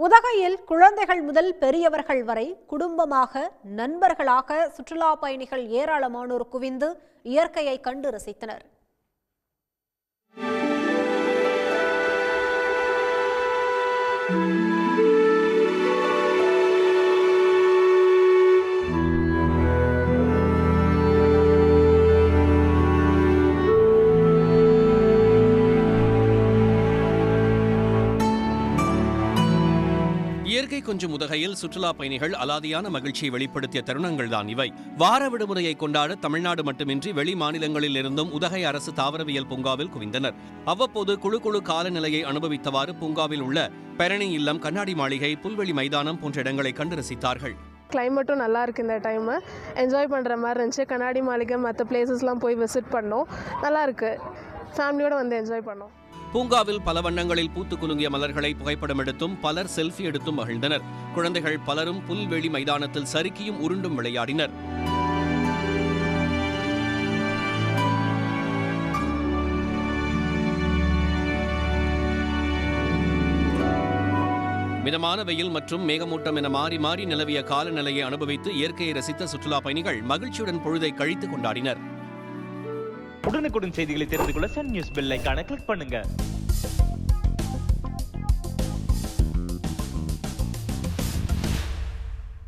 உதகையில் குழந்தைகள் முதல் பெரியவர்கள் வரை குடும்பமாக நண்பர்களாக சுற்றுலா பயணிகள் ஏராளமானோர் குவிந்து இயற்கையை கண்டு ரசித்தனர். இயற்கை கொஞ்சம் உதகையில் சுற்றுலா பயணிகள் அலாதியான மகிழ்ச்சியை வெளிப்படுத்திய தருணங்கள் தான் இவை. வார விடுமுறையை கொண்டாட தமிழ்நாடு மட்டுமின்றி வெளி மாநிலங்களில் இருந்தும் உதகை அரசு தாவரவியல் பூங்காவில் குவிந்தனர். அவ்வப்போது குழு காலநிலையை அனுபவித்தவாறு பூங்காவில் உள்ள பெரணி இல்லம், கண்ணாடி மாளிகை, புல்வெளி மைதானம் போன்ற இடங்களை கண்டு ரசித்தார்கள். கிளைமேட்டும் நல்லா இருக்குது. இந்த டைம் என்ஜாய் பண்ணுற மாதிரி இருந்துச்சு. கண்ணாடி மாளிகை மற்ற பிளேசஸ்லாம் போய் விசிட் பண்ணோம். நல்லா இருக்கு. ஃபேமிலியோடு வந்து என்ஜாய் பண்ணோம். பூங்காவில் பல வண்ணங்களில் பூத்து குலுங்கிய மலர்களை புகைப்படம் எடுத்தும் பலர் செல்ஃபி எடுத்தும் மகிழ்ந்தனர். குழந்தைகள் பலரும் புல்வெளி மைதானத்தில் சறுக்கியும் உருண்டும் விளையாடினர். மிதமான வெயில் மற்றும் மேகமூட்டம் என மாறி மாறி நிலவிய காலநிலையை அனுபவித்து இயற்கையை ரசித்த சுற்றுலா பயணிகள் மகிழ்ச்சியுடன் பொழுதை கழித்து கொண்டாடினர். உடனுக்குடன் செய்திகளை தெரிந்து கொள்ள சன் நியூஸ் பெல் ஐகானை கிளிக் பண்ணுங்க.